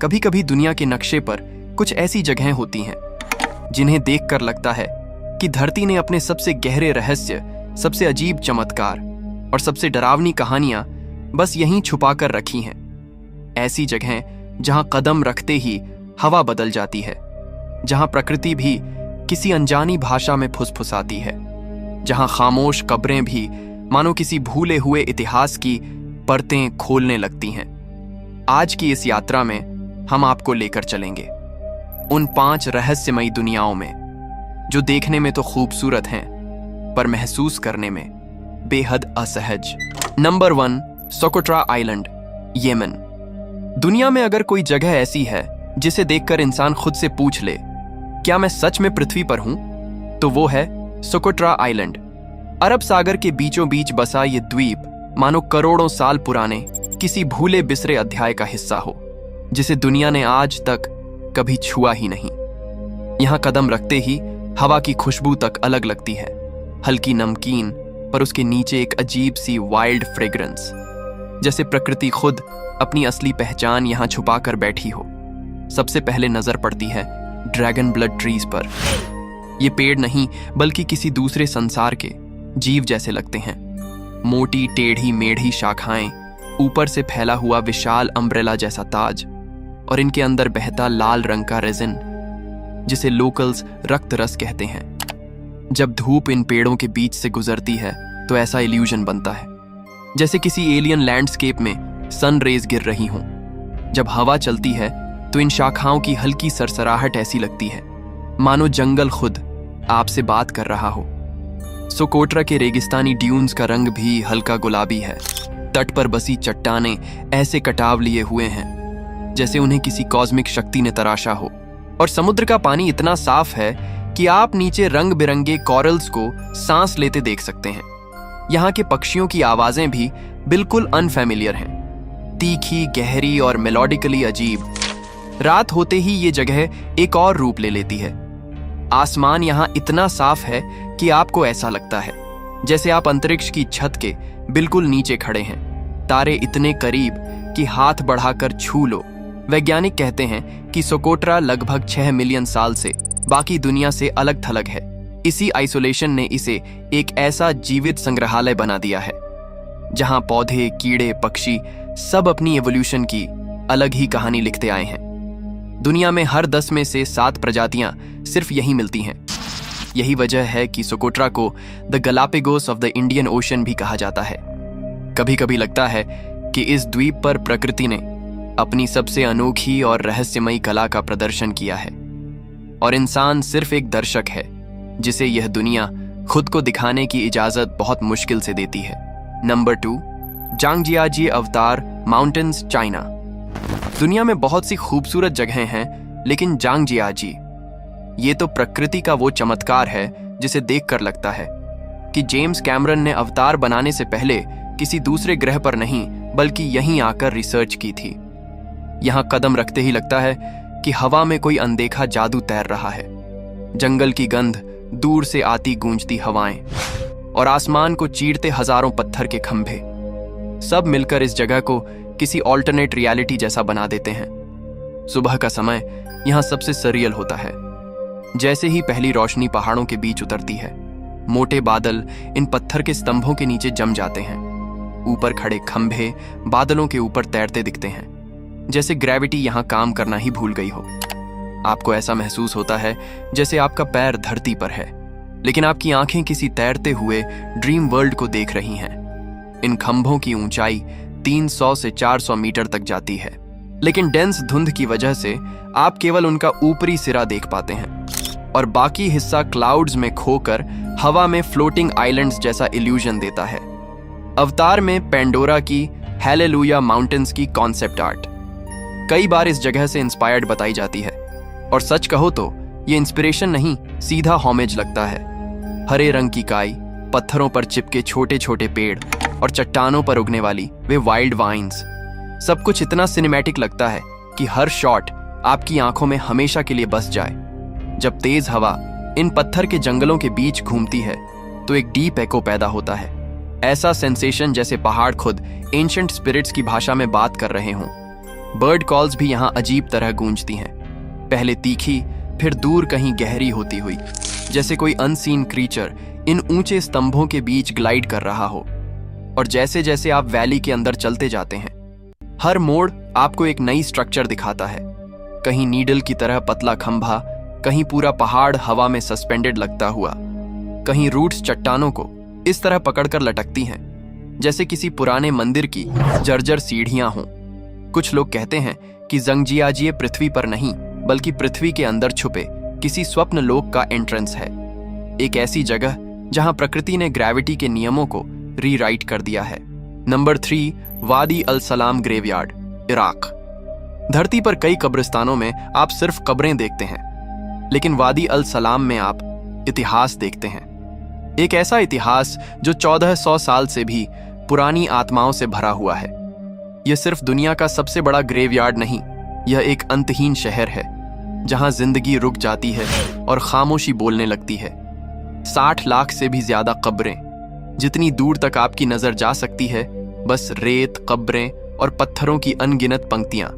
कभी कभी दुनिया के नक्शे पर कुछ ऐसी जगहें होती हैं जिन्हें देखकर लगता है कि धरती ने अपने सबसे गहरे रहस्य, सबसे अजीब चमत्कार और सबसे डरावनी कहानियां बस यहीं छुपा कर रखी हैं। ऐसी जगहें जहां कदम रखते ही हवा बदल जाती है, जहां प्रकृति भी किसी अनजानी भाषा में फुसफुसाती है, जहां खामोश कब्रें भी मानो किसी भूले हुए इतिहास की परतें खोलने लगती हैं। आज की इस यात्रा में हम आपको लेकर चलेंगे उन 5 रहस्यमयी दुनियाओं में जो देखने में तो खूबसूरत हैं पर महसूस करने में बेहद असहज। नंबर 1, सोकोट्रा आइलैंड, येमन। दुनिया में अगर कोई जगह ऐसी है जिसे देखकर इंसान खुद से पूछ ले क्या मैं सच में पृथ्वी पर हूं, तो वो है सोकोट्रा आइलैंड। अरब सागर के बीचों बीच बसा ये द्वीप मानो करोड़ों साल पुराने किसी भूले बिसरे अध्याय का हिस्सा हो, जिसे दुनिया ने आज तक कभी छुआ ही नहीं। यहां कदम रखते ही हवा की खुशबू तक अलग लगती है, हल्की नमकीन, पर उसके नीचे एक अजीब सी वाइल्ड फ्रेग्रेंस, जैसे प्रकृति खुद अपनी असली पहचान यहां छुपा कर बैठी हो। सबसे पहले नजर पड़ती है ड्रैगन ब्लड ट्रीज पर। ये पेड़ नहीं बल्कि किसी दूसरे संसार के जीव जैसे लगते हैं। मोटी टेढ़ी मेढ़ी शाखाएं, ऊपर से फैला हुआ विशाल अम्ब्रेला जैसा ताज, और इनके अंदर बहता लाल रंग का रेजिन, जिसे लोकल्स रक्त रस कहते हैं। जब धूप इन पेड़ों के बीच से गुजरती है तो ऐसा इल्यूजन बनता है जैसे किसी एलियन लैंडस्केप में सन रेज गिर रही हों। जब हवा चलती है तो इन शाखाओं की हल्की सरसराहट ऐसी लगती है मानो जंगल खुद आपसे बात कर रहा हो। सोकोट्रा के रेगिस्तानी ड्यून्स का रंग भी हल्का गुलाबी है। तट पर बसी चट्टानें ऐसे कटाव लिए हुए हैं जैसे उन्हें किसी कॉस्मिक शक्ति ने तराशा हो, और समुद्र का पानी इतना साफ है कि आप नीचे रंग बिरंगे कॉरल्स को सांस लेते देख सकते हैं। यहाँ के पक्षियों की आवाजें भी बिल्कुल अनफैमिलियर हैं, तीखी, गहरी और मेलोडिकली अजीब। रात होते ही ये जगह एक और रूप ले लेती है। आसमान यहाँ इतना साफ है कि आपको ऐसा लगता है जैसे आप अंतरिक्ष की छत के बिल्कुल नीचे खड़े हैं। तारे इतने करीब कि हाथ बढ़ाकर छू लो। वैज्ञानिक कहते हैं कि सोकोट्रा लगभग 6 मिलियन साल से बाकी दुनिया से अलग थलग है। इसी आइसोलेशन ने इसे एक ऐसा जीवित संग्रहालय बना दिया है जहां पौधे, कीड़े, पक्षी सब अपनी एवोल्यूशन की अलग ही कहानी लिखते आए हैं। दुनिया में हर 10 में से 7 प्रजातियां सिर्फ यहीं मिलती हैं। यही वजह है कि सोकोट्रा को the Galapagos of the Indian Ocean भी कहा जाता है। कभी कभी लगता है कि इस द्वीप पर प्रकृति ने अपनी सबसे अनोखी और रहस्यमयी कला का प्रदर्शन किया है, और इंसान सिर्फ एक दर्शक है जिसे यह दुनिया खुद को दिखाने की इजाजत बहुत मुश्किल से देती है। नंबर 2, जांगजियाजी अवतार माउंटेन्स, चाइना। दुनिया में बहुत सी खूबसूरत जगहें हैं, लेकिन जांगजियाजी ये तो प्रकृति का वो चमत्कार है जिसे देखकर लगता है कि जेम्स कैमरन ने अवतार बनाने से पहले किसी दूसरे ग्रह पर नहीं बल्कि यहीं आकर रिसर्च की थी। यहां कदम रखते ही लगता है कि हवा में कोई अनदेखा जादू तैर रहा है। जंगल की गंध, दूर से आती गूंजती हवाएं और आसमान को चीरते हजारों पत्थर के खंभे, सब मिलकर इस जगह को किसी ऑल्टरनेट रियलिटी जैसा बना देते हैं। सुबह का समय यहां सबसे सरियल होता है। जैसे ही पहली रोशनी पहाड़ों के बीच उतरती है, मोटे बादल इन पत्थर के स्तंभों के नीचे जम जाते हैं। ऊपर खड़े खंभे बादलों के ऊपर तैरते दिखते हैं, जैसे ग्रेविटी यहां काम करना ही भूल गई हो। आपको ऐसा महसूस होता है जैसे आपका पैर धरती पर है, लेकिन आपकी आंखें किसी तैरते हुए ड्रीम वर्ल्ड को देख रही हैं। इन खंभों की ऊंचाई 300 से 400 मीटर तक जाती है, लेकिन डेंस धुंध की वजह से आप केवल उनका ऊपरी सिरा देख पाते हैं, और बाकी हिस्सा क्लाउड्स में खोकर हवा में फ्लोटिंग आइलैंड्स जैसा इल्यूजन देता है। अवतार में पेंडोरा की हालेलुया माउंटेन्स की कॉन्सेप्ट आर्ट कई बार इस जगह से इंस्पायर्ड बताई जाती है, और सच कहो तो ये इंस्पिरेशन नहीं, सीधा होमेज लगता है। हरे रंग की काई, पत्थरों पर चिपके छोटे छोटे पेड़ और चट्टानों पर उगने वाली वे वाइल्ड वाइन्स, सब कुछ इतना सिनेमैटिक लगता है कि हर शॉट आपकी आंखों में हमेशा के लिए बस जाए। जब तेज हवा इन पत्थर के जंगलों के बीच घूमती है तो एक डीप एको पैदा होता है। ऐसा सेंसेशन जैसे पहाड़ खुद एंशिएंट स्पिरिट्स की भाषा में बात कर रहे हों। बर्ड कॉल्स भी यहाँ अजीब तरह गूंजती हैं, पहले तीखी फिर दूर कहीं गहरी होती हुई, जैसे कोई अनसीन क्रीचर इन ऊंचे स्तंभों के बीच ग्लाइड कर रहा हो। और जैसे जैसे आप वैली के अंदर चलते जाते हैं, हर मोड़ आपको एक नई स्ट्रक्चर दिखाता है। कहीं नीडल की तरह पतला खंभा, कहीं पूरा पहाड़ हवा में सस्पेंडेड लगता हुआ, कहीं रूट्स चट्टानों को इस तरह पकड़कर लटकती हैं जैसे किसी पुराने मंदिर की जर्जर सीढ़ियां हों। कुछ लोग कहते हैं कि जंगजियाजिए पृथ्वी पर नहीं बल्कि पृथ्वी के अंदर छुपे किसी स्वप्न लोक का एंट्रेंस है, एक ऐसी जगह जहां प्रकृति ने ग्रेविटी के नियमों को रीराइट कर दिया है। नंबर 3, वादी अल सलाम ग्रेवयार्ड, इराक। धरती पर कई कब्रिस्तानों में आप सिर्फ कब्रें देखते हैं, लेकिन वादी अल सलाम में आप इतिहास देखते हैं। एक ऐसा इतिहास जो 1400 साल से भी पुरानी आत्माओं से भरा हुआ है। यह सिर्फ दुनिया का सबसे बड़ा ग्रेवयार्ड नहीं, यह एक अंतहीन शहर है जहां जिंदगी रुक जाती है और खामोशी बोलने लगती है। 60 लाख से भी ज्यादा कब्रें, जितनी दूर तक आपकी नजर जा सकती है, बस रेत, कब्रें और पत्थरों की अनगिनत पंक्तियां।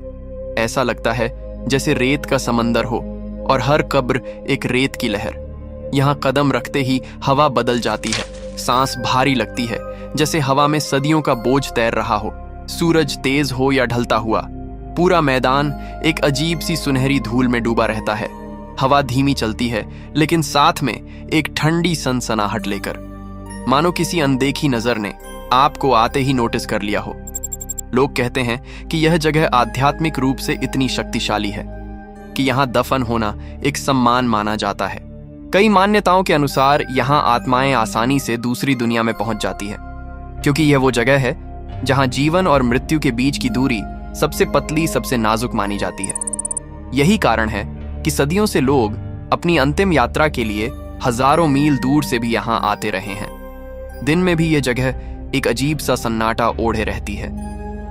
ऐसा लगता है जैसे रेत का समंदर हो और हर कब्र एक रेत की लहर। यहाँ कदम रखते ही हवा बदल जाती है, सांस भारी लगती है जैसे हवा में सदियों का बोझ तैर रहा हो। सूरज तेज हो या ढलता हुआ, पूरा मैदान एक अजीब सी सुनहरी धूल में डूबा रहता है। हवा धीमी चलती है, लेकिन साथ में एक ठंडी सनसनाहट लेकर, मानो किसी अनदेखी नजर ने आपको आते ही नोटिस कर लिया हो। लोग कहते हैं कि यह जगह आध्यात्मिक रूप से इतनी शक्तिशाली है कि यहाँ दफन होना एक सम्मान माना जाता है। कई मान्यताओं के अनुसार यहाँ आत्माएं आसानी से दूसरी दुनिया में पहुंच जाती है, क्योंकि यह वो जगह है जहां जीवन और मृत्यु के बीच की दूरी सबसे पतली, सबसे नाजुक मानी जाती है। यही कारण है कि सदियों से लोग अपनी अंतिम यात्रा के लिए हजारों मील दूर से भी यहाँ आते रहे हैं। दिन में भी यह जगह एक अजीब सा सन्नाटा ओढ़े रहती है,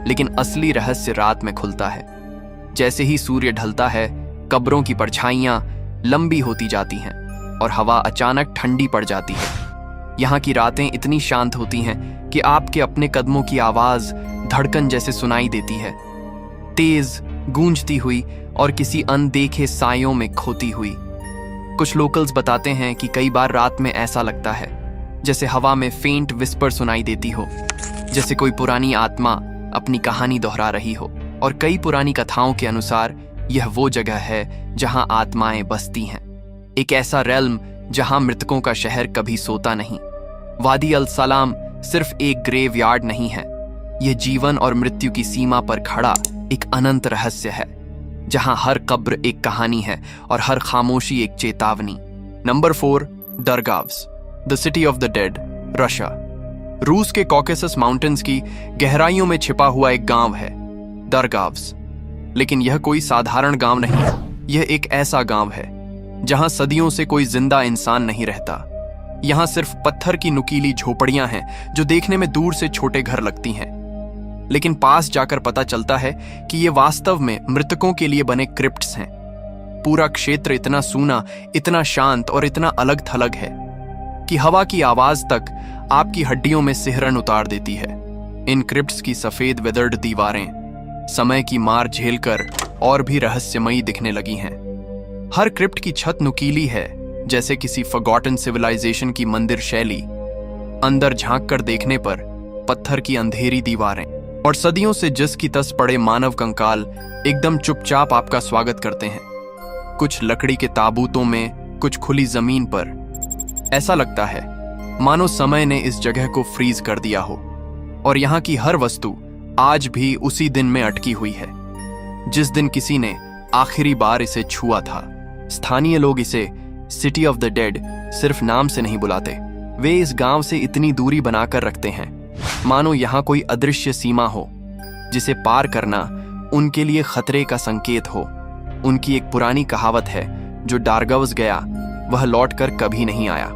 लेकिन असली रहस्य रात में खुलता है। जैसे ही सूर्य ढलता है, कब्रों की परछाइयां लंबी होती जाती हैं और हवा अचानक ठंडी पड़ जाती है। यहाँ की रातें इतनी शांत होती हैं कि आपके अपने कदमों की आवाज धड़कन जैसे सुनाई देती है, तेज, गूंजती हुई और किसी अनदेखे सायों में खोती हुई। कुछ लोकल्स बताते हैं कि कई बार रात में ऐसा लगता है जैसे हवा में फेंट विस्पर सुनाई देती हो, जैसे कोई पुरानी आत्मा अपनी कहानी दोहरा रही हो। और कई पुरानी कथाओं के अनुसार यह वो जगह है जहां आत्माएं बसती हैं, एक ऐसा रेल्म जहां मृतकों का शहर कभी सोता नहीं। वादी अल सलाम सिर्फ एक ग्रेव यार्ड नहीं है, यह जीवन और मृत्यु की सीमा पर खड़ा एक अनंत रहस्य है, जहां हर कब्र एक कहानी है और हर खामोशी एक चेतावनी। Number 4, Dargavs, the city of the dead, Russia. रूस के कॉकेसस माउंटेन्स की गहराइयों में छिपा हुआ एक गांव है, दरगाव्स। लेकिन यह कोई साधारण गांव नहीं, यह एक ऐसा गांव है जहां सदियों से कोई जिंदा इंसान नहीं रहता। यहां सिर्फ पत्थर की नुकीली झोपड़ियां हैं जो देखने में दूर से छोटे घर लगती हैं, लेकिन पास जाकर पता चलता है कि ये वास्तव में मृतकों के लिए बने क्रिप्ट्स हैं। पूरा क्षेत्र इतना सूना, इतना शांत और इतना अलग थलग है कि हवा की आवाज तक आपकी हड्डियों में सिहरन उतार देती है। इन क्रिप्ट्स की सफेद वेदर्ड दीवारें समय की मार झेलकर और भी रहस्यमयी दिखने लगी हैं। हर क्रिप्ट की छत नुकीली है, जैसे किसी फॉरगॉटन सिविलाइजेशन की मंदिर शैली। अंदर झांक कर देखने पर पत्थर की अंधेरी दीवारें और सदियों से जिस की तस पड़े मानव कंकाल एकदम चुपचाप आपका स्वागत करते हैं। कुछ लकड़ी के ताबूतों में, कुछ खुली जमीन पर। ऐसा लगता है मानो समय ने इस जगह को फ्रीज कर दिया हो और यहाँ की हर वस्तु आज भी उसी दिन में अटकी हुई है जिस दिन किसी ने आखिरी बार इसे छुआ था। स्थानीय लोग इसे सिटी ऑफ द डेड सिर्फ नाम से नहीं बुलाते, वे इस गांव से इतनी दूरी बनाकर रखते हैं मानो यहाँ कोई अदृश्य सीमा हो जिसे पार करना उनके लिए खतरे का संकेत हो। उनकी एक पुरानी कहावत है, जो डारगव्स गया वह लौटकर कभी नहीं आया।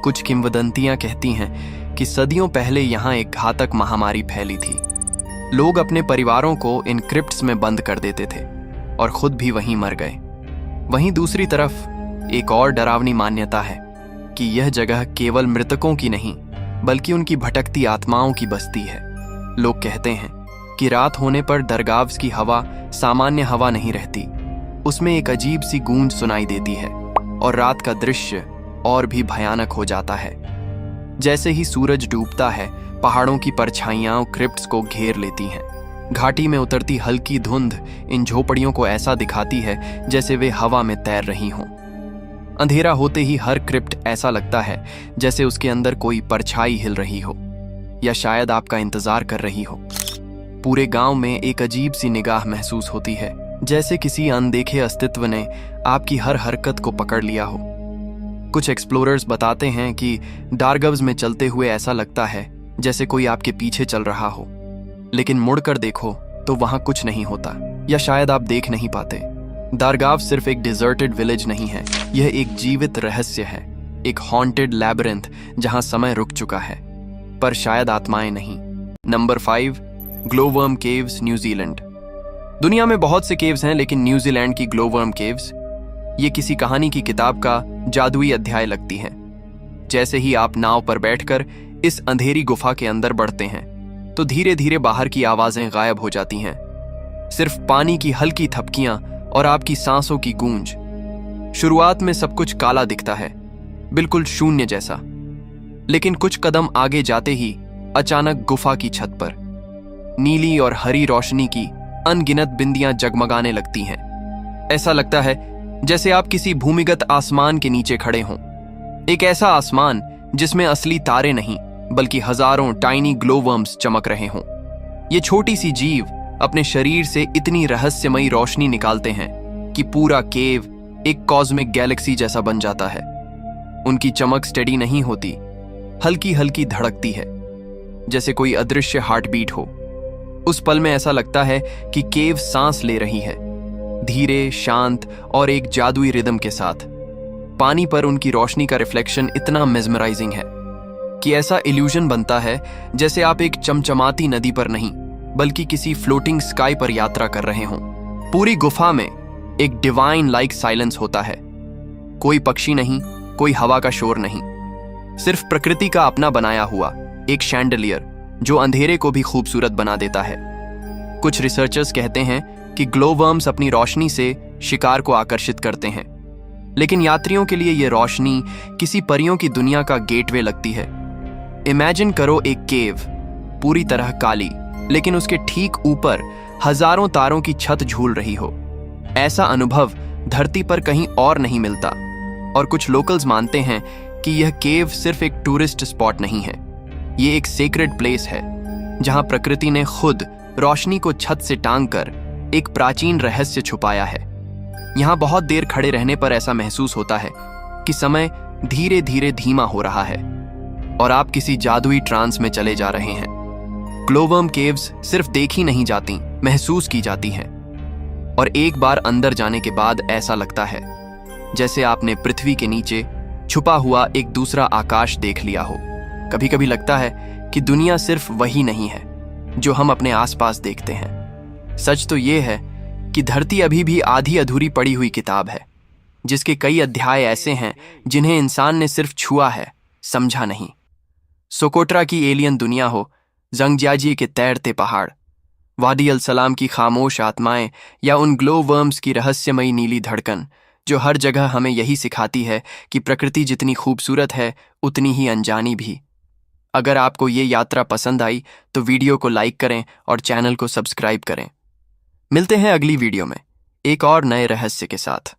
कुछ किंवदंतियां कहती हैं कि सदियों पहले यहाँ एक घातक महामारी फैली थी। लोग अपने परिवारों को इन क्रिप्ट्स में बंद कर देते थे और खुद भी वहीं मर गए। वहीं दूसरी तरफ एक और डरावनी मान्यता है कि यह जगह केवल मृतकों की नहीं बल्कि उनकी भटकती आत्माओं की बस्ती है। लोग कहते हैं कि रात होने पर दरगाव्स की हवा सामान्य हवा नहीं रहती। उसमें एक अजीब सी गूंज सुनाई देती है और रात का दृश्य और भी भयानक हो जाता है। जैसे ही सूरज डूबता है, पहाड़ों की परछाइयां क्रिप्ट्स को घेर लेती हैं। घाटी में उतरती हल्की धुंध इन झोपड़ियों को ऐसा दिखाती है जैसे वे हवा में तैर रही हों। अंधेरा होते ही हर क्रिप्ट ऐसा लगता है जैसे उसके अंदर कोई परछाई हिल रही हो या शायद आपका इंतजार कर रही हो। पूरे गांव में एक अजीब सी निगाह महसूस होती है, जैसे किसी अनदेखे अस्तित्व ने आपकी हर हरकत को पकड़ लिया हो। कुछ एक्सप्लोरर्स बताते हैं कि डार्गव्स में चलते हुए ऐसा लगता है जैसे कोई आपके पीछे चल रहा हो, लेकिन मुड़कर देखो तो वहां कुछ नहीं होता, या शायद आप देख नहीं पाते। दारगाव सिर्फ एक डिजर्टेड विलेज नहीं है, यह एक जीवित रहस्य है, एक हॉन्टेड लैबिरिंथ जहां समय रुक चुका है, पर शायद आत्माएं नहीं। Number 5, glowworm caves, New Zealand. दुनिया में बहुत से केव्स हैं, लेकिन न्यूजीलैंड की ग्लोवर्म केव्स ये किसी कहानी की किताब का जादुई अध्याय लगती हैं। जैसे ही आप नाव पर बैठकर इस अंधेरी गुफा के अंदर बढ़ते हैं तो धीरे धीरे बाहर की आवाजें गायब हो जाती हैं। सिर्फ पानी की हल्की थपकियां और आपकी सांसों की गूंज। शुरुआत में सब कुछ काला दिखता है, बिल्कुल शून्य जैसा, लेकिन कुछ कदम आगे जाते ही अचानक गुफा की छत पर नीली और हरी रोशनी की अनगिनत बिंदियां जगमगाने लगती हैं। ऐसा लगता है जैसे आप किसी भूमिगत आसमान के नीचे खड़े हों, एक ऐसा आसमान जिसमें असली तारे नहीं बल्कि हजारों टाइनी ग्लोवर्म्स चमक रहे हों। ये छोटी सी जीव अपने शरीर से इतनी रहस्यमयी रोशनी निकालते हैं कि पूरा केव एक कॉस्मिक गैलेक्सी जैसा बन जाता है। उनकी चमक स्टेडी नहीं होती, हल्की हल्की धड़कती है, जैसे कोई अदृश्य हार्ट बीट हो। उस पल में ऐसा लगता है कि केव सांस ले रही है, धीरे, शांत और एक जादुई रिदम के साथ। पानी पर उनकी रोशनी का रिफ्लेक्शन इतना मेस्मराइजिंग है कि ऐसा इल्यूजन बनता है जैसे आप एक चमचमाती नदी पर नहीं बल्कि किसी फ्लोटिंग स्काई पर यात्रा कर रहे हों। पूरी गुफा में एक डिवाइन लाइक साइलेंस होता है। कोई पक्षी नहीं, कोई हवा का शोर नहीं, सिर्फ प्रकृति का अपना बनाया हुआ एक शैंडलियर जो अंधेरे को भी खूबसूरत बना देता है। कुछ रिसर्चर्स कहते हैं कि ग्लोवर्म्स अपनी रोशनी से शिकार को आकर्षित करते हैं, लेकिन यात्रियों के लिए यह रोशनी किसी परियों की दुनिया का गेटवे लगती है। इमेजिन करो एक केव, पूरी तरह काली, लेकिन उसके ठीक ऊपर हजारों तारों की छत झूल रही हो। ऐसा अनुभव धरती पर कहीं और नहीं मिलता। और कुछ लोकल्स मानते हैं कि यह केव सिर्फ एक टूरिस्ट स्पॉट नहीं है, ये एक सेक्रेड प्लेस है जहां प्रकृति ने खुद रोशनी को छत से टांग कर एक प्राचीन रहस्य छुपाया है। यहां बहुत देर खड़े रहने पर ऐसा महसूस होता है कि समय धीरे धीरे धीमा हो रहा है और आप किसी जादुई ट्रांस में चले जा रहे हैं। ग्लोवर्म केव्स सिर्फ देखी नहीं जाती, महसूस की जाती हैं। और एक बार अंदर जाने के बाद ऐसा लगता है जैसे आपने पृथ्वी के नीचे छुपा हुआ एक दूसरा आकाश देख लिया हो। कभी कभी लगता है कि दुनिया सिर्फ वही नहीं है जो हम अपने आसपास देखते हैं। सच तो यह है कि धरती अभी भी आधी अधूरी पड़ी हुई किताब है, जिसके कई अध्याय ऐसे हैं जिन्हें इंसान ने सिर्फ छुआ है, समझा नहीं। सोकोट्रा की एलियन दुनिया हो, जंगजियाजी के तैरते पहाड़, वादी अल सलाम की खामोश आत्माएं, या उन ग्लोवर्म्स की रहस्यमयी नीली धड़कन जो हर जगह हमें यही सिखाती है कि प्रकृति जितनी खूबसूरत है उतनी ही अनजानी भी। अगर आपको ये यात्रा पसंद आई तो वीडियो को लाइक करें और चैनल को सब्सक्राइब करें। मिलते हैं अगली वीडियो में एक और नए रहस्य के साथ।